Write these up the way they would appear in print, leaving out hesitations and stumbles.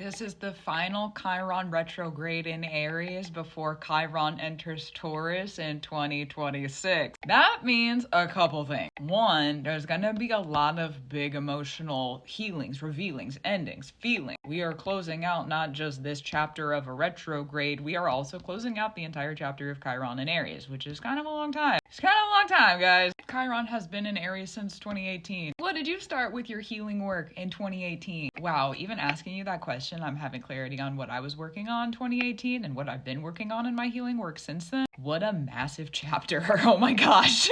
This is the final Chiron retrograde in Aries before Chiron enters Taurus in 2026. That means a couple things. One, there's gonna be a lot of big emotional healings, revealings, endings, feelings. We are closing out not just this chapter of a retrograde, we are also closing out the entire chapter of Chiron in Aries, which is kind of a long time. It's kind of a long time, guys. Chiron has been in Aries since 2018. What did you start with your healing work in 2018? Wow, even asking you that question, I'm having clarity on what I was working on 2018 and what I've been working on in my healing work since then. What a massive chapter. Oh my gosh.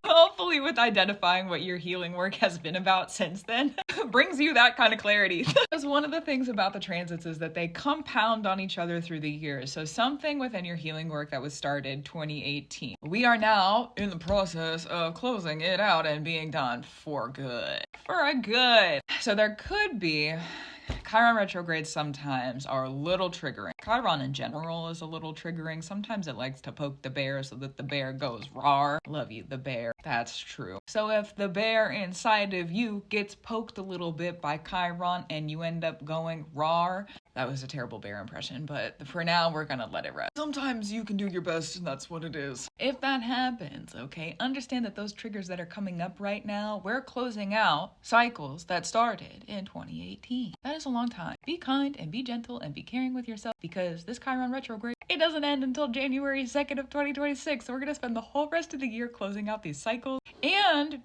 Hopefully with identifying what your healing work has been about since then brings you that kind of clarity. Because one of the things about the transits is that they compound on each other through the years. So something within your healing work that was started 2018. We are now in the process of closing it out and being done for good. For good. So there could be Chiron retrogrades sometimes are a little triggering. Chiron in general is a little triggering. Sometimes it likes to poke the bear so that the bear goes rawr. Love you, the bear. That's true. So if the bear inside of you gets poked a little bit by Chiron and you end up going rawr, that was a terrible bear impression, but for now we're gonna let it rest. Sometimes you can do your best and that's what it is. If that happens, okay, understand that those triggers that are coming up right now, we're closing out cycles that started in 2018. That is a long time. Be kind and be gentle and be caring with yourself because this Chiron retrograde, it doesn't end until January 2nd of 2026. So we're gonna spend the whole rest of the year closing out these cycles. And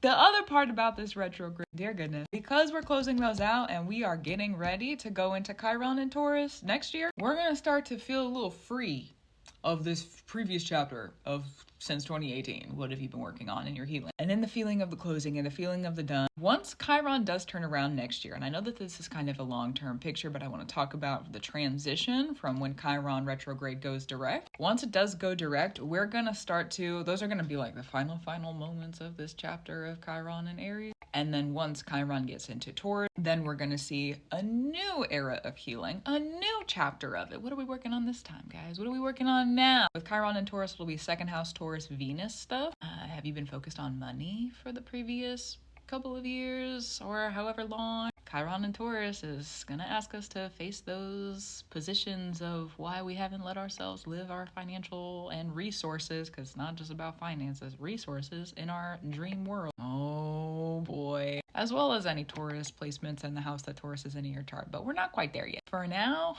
the other part about this retrograde, dear goodness, because we're closing those out and we are getting ready to go into Chiron and Taurus next year, we're going to start to feel a little free of this previous chapter of since 2018. What have you been working on in your healing? And in the feeling of the closing and the feeling of the done, once Chiron does turn around next year, and I know that this is kind of a long-term picture, but I want to talk about the transition from when Chiron retrograde goes direct. Once it does go direct, we're going to start to, those are going to be like the final moments of this chapter of Chiron and Aries. And then once Chiron gets into Taurus, then we're going to see a new era of healing, a new chapter of it. What are we working on this time, guys? What are we working on now? With Chiron and Taurus, it'll be second house Taurus Venus stuff. Have you been focused on money for the previous couple of years or however long? Chiron and Taurus is going to ask us to face those positions of why we haven't let ourselves live our financial and resources, because it's not just about finances, resources in our dream world. Oh boy. As well as any Taurus placements in the house that Taurus is in your chart, but we're not quite there yet. For now,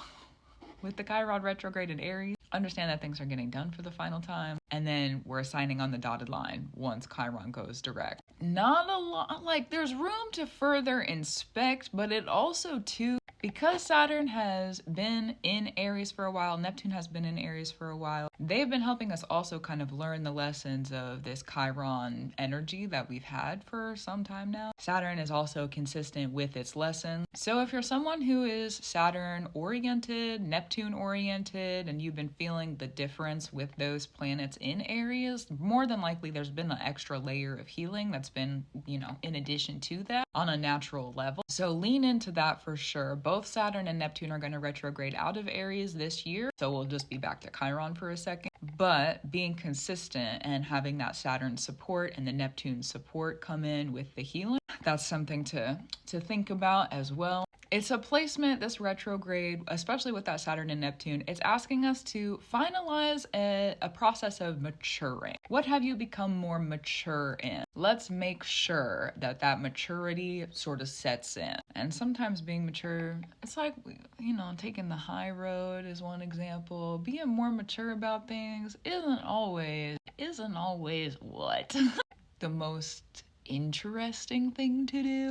with the Chiron retrograde in Aries, understand that things are getting done for the final time, and then we're signing on the dotted line once Chiron goes direct. Not a lot, like there's room to further inspect, but it also too, because Saturn has been in Aries for a while, Neptune has been in Aries for a while, they've been helping us also kind of learn the lessons of this Chiron energy that we've had for some time now. Saturn is also consistent with its lessons. So if you're someone who is Saturn oriented, Neptune oriented, and you've been feeling the difference with those planets in Aries, more than likely there's been an extra layer of healing that's been, in addition to that on a natural level. So lean into that for sure. Both Saturn and Neptune are going to retrograde out of Aries this year. So we'll just be back to Chiron for a second. But being consistent and having that Saturn support and the Neptune support come in with the healing, that's something to think about as well. It's a placement, this retrograde, especially with that Saturn and Neptune, it's asking us to finalize a process of maturing. What have you become more mature in? Let's make sure that maturity sort of sets in. And sometimes being mature, it's like, taking the high road is one example. Being more mature about things isn't always what? The most interesting thing to do.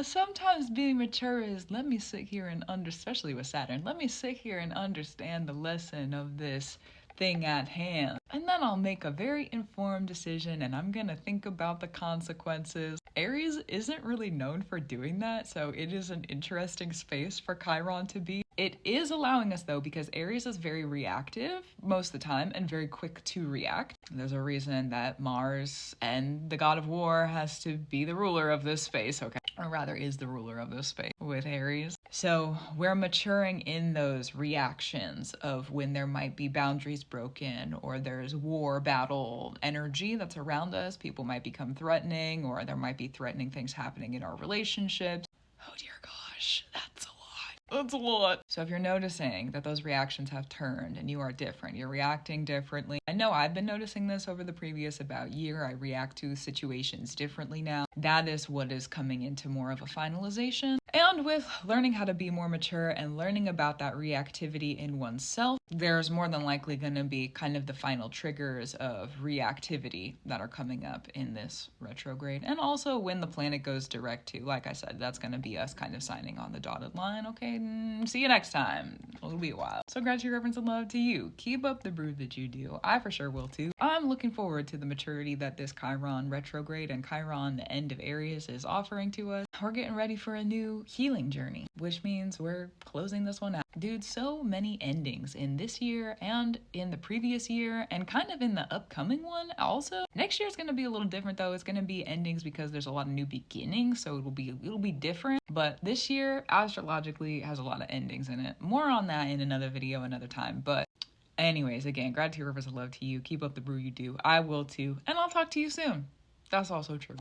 Sometimes being mature is, let me sit here and especially with Saturn, let me sit here and understand the lesson of this thing at hand. And then I'll make a very informed decision and I'm gonna think about the consequences. Aries isn't really known for doing that, so it is an interesting space for Chiron to be. It is allowing us though, because Aries is very reactive most of the time and very quick to react. There's a reason that Mars and the god of war has to be the ruler of this space, okay? Or rather is the ruler of this space with Aries. So we're maturing in those reactions of when there might be boundaries broken or there's war, battle energy that's around us. People might become threatening or there might be threatening things happening in our relationships. Oh dear gosh, that's a lot. That's a lot. So if you're noticing that those reactions have turned and you are different, you're reacting differently. I know I've been noticing this over the previous about year. I react to situations differently now. That is what is coming into more of a finalization. And with learning how to be more mature and learning about that reactivity in oneself, there's more than likely going to be kind of the final triggers of reactivity that are coming up in this retrograde. And also when the planet goes direct too, like I said, that's going to be us kind of signing on the dotted line. Okay, see you next time. It'll be a while. So gratitude, reverence, and love to you. Keep up the brew that you do. I for sure will too. I'm looking forward to the maturity that this Chiron retrograde and Chiron, the end of Aries, is offering to us. We're getting ready for a new healing journey, which means we're closing this one out. Dude, so many endings in this year and in the previous year and kind of in the upcoming one also. Next year is going to be a little different though. It's going to be endings because there's a lot of new beginnings, so it'll be different. But this year astrologically has a lot of endings in it. More on that in another video another time. But anyways, again, gratitude, reverence, and love to you. Keep up the brew you do. I will too. And I'll talk to you soon. That's also true.